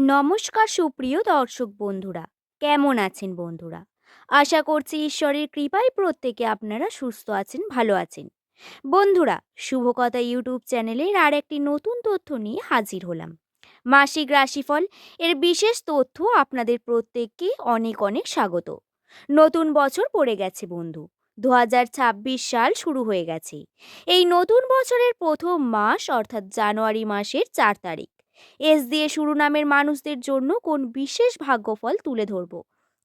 নমস্কার সুপ্রিয় দর্শক বন্ধুরা, কেমন আছেন বন্ধুরা? আশা করছি ঈশ্বরের কৃপায় প্রত্যেকে আপনারা সুস্থ আছেন, ভালো আছেন। বন্ধুরা, শুভকথা ইউটিউব চ্যানেলের আর একটি নতুন তথ্য নিয়ে হাজির হলাম। মাসিক রাশিফল এর বিশেষ তথ্য আপনাদের প্রত্যেককে অনেক অনেক স্বাগত। নতুন বছর পড়ে গেছে বন্ধু, 2026 সাল শুরু হয়ে গেছে। এই নতুন বছরের প্রথম মাস অর্থাৎ জানুয়ারি মাসের 4 তারিখ। এস দিয়ে শুরু নামের মানুষদের জন্য কোন বিশেষ ভাগ্যফল তুলে ধরব।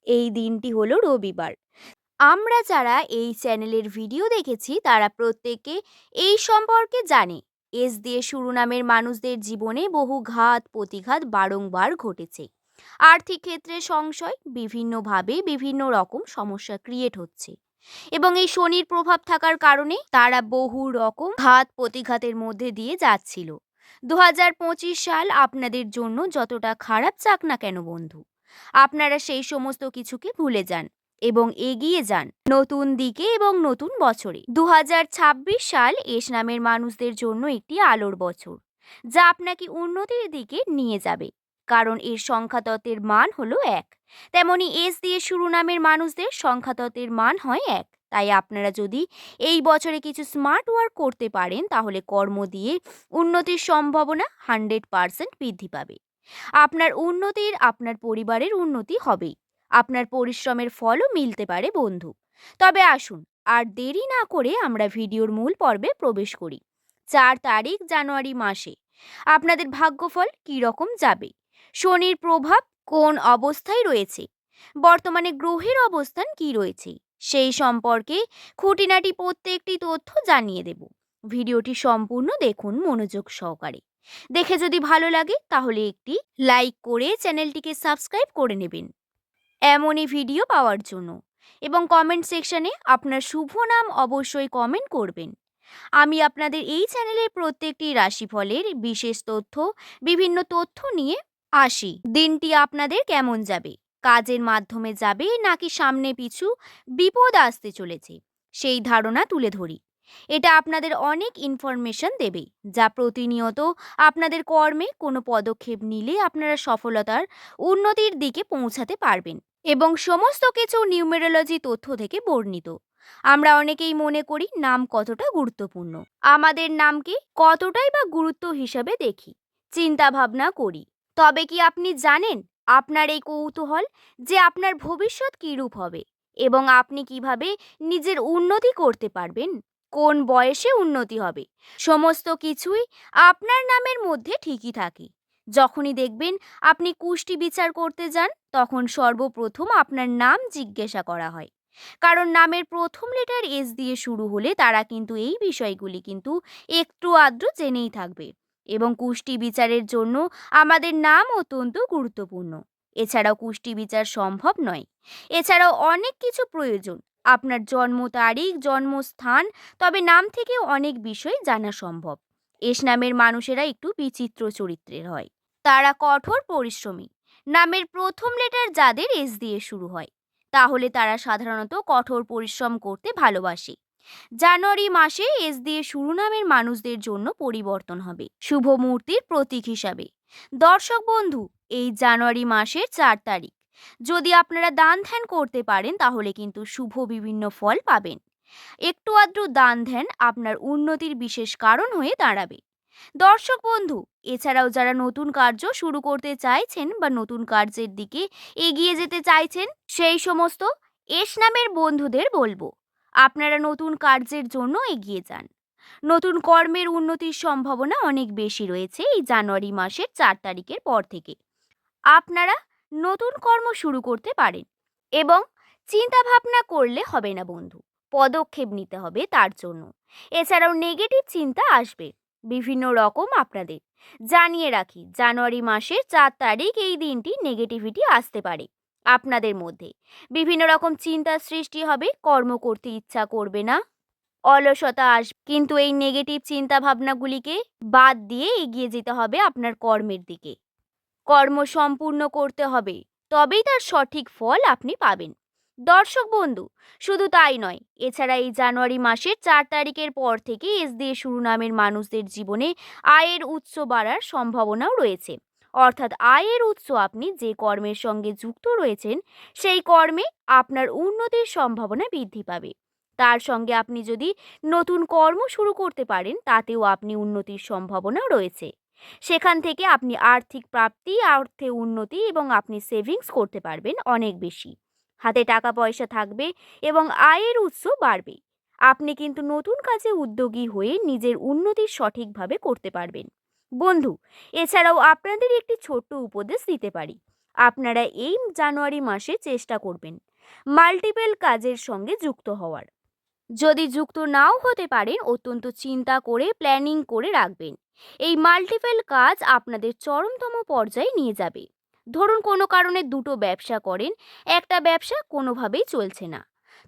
এই দিনটি হলো রবিবার। আমরা যারা এই চ্যানেলের ভিডিও দেখেছি তারা প্রত্যেকে এই সম্পর্কে জানে। এস দিয়ে শুরু নামের মানুষদের জীবনে বহু ঘাত প্রতিঘাত বারংবার ঘটেছে। আর্থিক ক্ষেত্রে সংশয়, বিভিন্নভাবে বিভিন্ন রকম সমস্যা ক্রিয়েট হচ্ছে এবং এই শনির প্রভাব থাকার কারণে তারা বহু রকম ঘাত প্রতিঘাতের মধ্যে দিয়ে যাচ্ছিল। 2025 সাল আপনাদের জন্য যতটা খারাপ যাক না কেন বন্ধু, আপনারা সেই সমস্ত কিছুকে ভুলে যান এবং এগিয়ে যান নতুন দিকে এবং নতুন বছরে। 2026 সাল এস নামের মানুষদের জন্য একটি আলোর বছর, যা আপনাকে উন্নতির দিকে নিয়ে যাবে। কারণ এর সংখ্যাতত্ত্বের মান হলো 1, তেমনি এস দিয়ে শুরু নামের মানুষদের সংখ্যাতত্ত্বের মান হয় 1। তাই আপনারা যদি এই বছরে কিছু স্মার্ট ওয়ার্ক করতে পারেন তাহলে কর্ম দিয়ে উন্নতির সম্ভাবনা 100% বৃদ্ধি পাবে। আপনার উন্নতির আপনার পরিবারের উন্নতি হবেই। আপনার পরিশ্রমের ফলও মিলতে পারে বন্ধু। তবে আসুন আর দেরি না করে আমরা ভিডিওর মূল পর্বে প্রবেশ করি। 4 তারিখ জানুয়ারি মাসে আপনাদের ভাগ্যফল কী রকম যাবে, শনির প্রভাব কোন অবস্থায় রয়েছে, বর্তমানে গ্রহের অবস্থান কি রয়েছে, সেই সম্পর্কে খুঁটিনাটি প্রত্যেকটি তথ্য জানিয়ে দেব। ভিডিওটি সম্পূর্ণ দেখুন মনোযোগ সহকারে। দেখে যদি ভালো লাগে তাহলে একটি লাইক করে চ্যানেলটিকে সাবস্ক্রাইব করে নেবেন এমনই ভিডিও পাওয়ার জন্য, এবং কমেন্ট সেকশনে আপনার শুভ নাম অবশ্যই কমেন্ট করবেন। আমি আপনাদের এই চ্যানেলের প্রত্যেকটি রাশিফলের বিশেষ তথ্য, বিভিন্ন তথ্য নিয়ে আসি। দিনটি আপনাদের কেমন যাবে, কাজের মাধ্যমে যাবে নাকি সামনে পিছু বিপদ আসতে চলেছে, সেই ধারণা তুলে ধরি। এটা আপনাদের অনেক ইনফরমেশন দেবে, যা প্রতিনিয়ত আপনাদের কর্মে কোনো পদক্ষেপ নিলে আপনারা সফলতার উন্নতির দিকে পৌঁছাতে পারবেন। এবং সমস্ত কিছু নিউমেরোলজি তথ্য থেকে বর্ণিত। আমরা অনেকেই মনে করি নাম কতটা গুরুত্বপূর্ণ, আমাদের নামকে কতটাই বা গুরুত্ব হিসাবে দেখি, চিন্তা ভাবনা করি। তবে কি আপনি জানেন আপনার এই কৌতূহল যে আপনার ভবিষ্যৎ কীরূপ হবে এবং আপনি কিভাবে নিজের উন্নতি করতে পারবেন, কোন বয়সে উন্নতি হবে, সমস্ত কিছুই আপনার নামের মধ্যে ঠিকই থাকে। যখনই দেখবেন আপনি কুষ্টি বিচার করতে যান তখন সর্বপ্রথম আপনার নাম জিজ্ঞাসা করা হয়। কারণ নামের প্রথম লেটার এস দিয়ে শুরু হলে তারা কিন্তু এই বিষয়গুলি কিন্তু একটু আধটু জেনেই থাকবে। এবং কুষ্টি বিচারের জন্য আমাদের নাম অত্যন্ত গুরুত্বপূর্ণ। এছাড়াও কুষ্টি বিচার সম্ভব নয়, এছাড়াও অনেক কিছু প্রয়োজন। আপনার জন্ম তারিখ, জন্মস্থান, তবে নাম থেকেও অনেক বিষয় জানা সম্ভব। এস নামের মানুষেরা একটু বিচিত্র চরিত্রের হয়, তারা কঠোর পরিশ্রমী। নামের প্রথম লেটার যাদের এস দিয়ে শুরু হয় তাহলে তারা সাধারণত কঠোর পরিশ্রম করতে ভালোবাসে। জানুয়ারি মাসে এস দিয়ে শুরু নামের মানুষদের জন্য পরিবর্তন হবে শুভ মূর্তির প্রতীক হিসাবে। দর্শক বন্ধু, এই জানুয়ারি মাসের 4 তারিখ যদি আপনারা দান ধ্যান করতে পারেন তাহলে কিন্তু শুভ বিভিন্ন ফল পাবেন। একটু আধটু দান ধ্যান আপনার উন্নতির বিশেষ কারণ হয়ে দাঁড়াবে। দর্শক বন্ধু, এছাড়াও যারা নতুন কার্য শুরু করতে চাইছেন বা নতুন কার্যের দিকে এগিয়ে যেতে চাইছেন সেই সমস্ত এস নামের বন্ধুদের বলবো আপনারা নতুন কার্যের জন্য এগিয়ে যান। নতুন কর্মের উন্নতির সম্ভাবনা অনেক বেশি রয়েছে এই জানুয়ারি মাসের 4 তারিখের পর থেকে। আপনারা নতুন কর্ম শুরু করতে পারেন এবং চিন্তা ভাবনা করলে হবে না বন্ধু, পদক্ষেপ নিতে হবে তার জন্য। এছাড়াও নেগেটিভ চিন্তা আসবে বিভিন্ন রকম। আপনাদের জানিয়ে রাখি, জানুয়ারি মাসের 4 তারিখ এই দিনটি নেগেটিভিটি আসতে পারে আপনাদের মধ্যে। বিভিন্ন রকম চিন্তার সৃষ্টি হবে, কর্ম করতে ইচ্ছা করবে না, অলসতা আসবে। কিন্তু এই নেগেটিভ চিন্তা ভাবনাগুলিকে বাদ দিয়ে এগিয়ে যেতে হবে আপনার কর্মের দিকে। কর্ম সম্পূর্ণ করতে হবে, তবেই তার সঠিক ফল আপনি পাবেন। দর্শক বন্ধু, শুধু তাই নয়, এছাড়া এই জানুয়ারি মাসের 4 তারিখের পর থেকে এস দিয়ে শুরু নামের মানুষদের জীবনে আয়ের উৎস বাড়ার সম্ভাবনাও রয়েছে। অর্থাৎ আয়ের উৎস আপনি যে কর্মের সঙ্গে যুক্ত রয়েছেন সেই কর্মে আপনার উন্নতির সম্ভাবনা বৃদ্ধি পাবে। তার সঙ্গে আপনি যদি নতুন কর্ম শুরু করতে পারেন তাতেও আপনি উন্নতির সম্ভাবনা রয়েছে। সেখান থেকে আপনি আর্থিক প্রাপ্তি, অর্থে উন্নতি এবং আপনি সেভিংস করতে পারবেন অনেক বেশি। হাতে টাকা পয়সা থাকবে এবং আয়ের উৎস বাড়বে। আপনি কিন্তু নতুন কাজে উদ্যোগী হয়ে নিজের উন্নতি সঠিকভাবে করতে পারবেন। বন্ধু, এছাড়াও আপনাদের একটি ছোট্ট উপদেশ দিতে পারি। আপনারা এই জানুয়ারি মাসে চেষ্টা করবেন মাল্টিপল কাজের সঙ্গে যুক্ত হওয়ার। যদি যুক্ত নাও হতে পারেন, অত্যন্ত চিন্তা করে প্ল্যানিং করে রাখবেন। এই মাল্টিপল কাজ আপনাদের চরমতম পর্যায়ে নিয়ে যাবে। ধরুন কোনো কারণে দুটো ব্যবসা করেন, একটা ব্যবসা কোনোভাবেই চলছে না,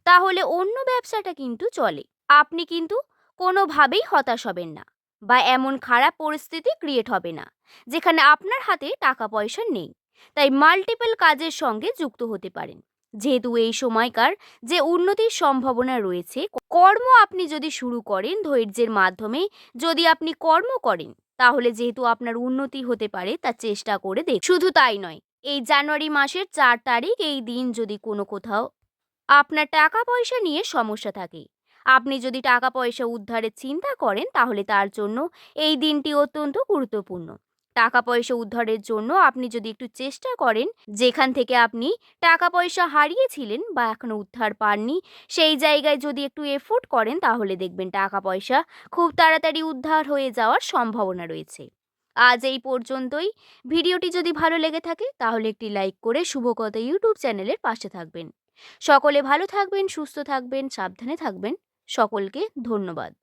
তাহলে অন্য ব্যবসাটা কিন্তু চলে। আপনি কিন্তু কোনোভাবেই হতাশ হবেন না বা এমন খারাপ পরিস্থিতি ক্রিয়েট হবে না যেখানে আপনার হাতে টাকা পয়সা নেই। তাই মাল্টিপল কাজের সঙ্গে যুক্ত হতে পারেন। যেহেতু এই সময়কার যে উন্নতির সম্ভাবনা রয়েছে, কর্ম আপনি যদি শুরু করেন ধৈর্যের মাধ্যমে, যদি আপনি কর্ম করেন তাহলে যেহেতু আপনার উন্নতি হতে পারে তা চেষ্টা করে দেখ। শুধু তাই নয়, এই জানুয়ারি মাসের 4 তারিখ এই দিন যদি কোনো কোথাও আপনার টাকা পয়সা নিয়ে সমস্যা থাকে, আপনি যদি টাকা পয়সা উদ্ধারের চিন্তা করেন তাহলে তার জন্য এই দিনটি অত্যন্ত গুরুত্বপূর্ণ। টাকা পয়সা উদ্ধারের জন্য আপনি যদি একটু চেষ্টা করেন, যেখান থেকে আপনি টাকা পয়সা হারিয়েছিলেন বা এখনো উদ্ধার পাননি, সেই জায়গায় যদি একটু এফোর্ট করেন তাহলে দেখবেন টাকা পয়সা খুব তাড়াতাড়ি উদ্ধার হয়ে যাওয়ার সম্ভাবনা রয়েছে। আজ এই পর্যন্তই। ভিডিওটি যদি ভালো লেগে থাকে তাহলে একটি লাইক করে শুভকথা ইউটিউব চ্যানেলের পাশে থাকবেন। সকলে ভালো থাকবেন, সুস্থ থাকবেন, সাবধানে থাকবেন। সকলকে ধন্যবাদ।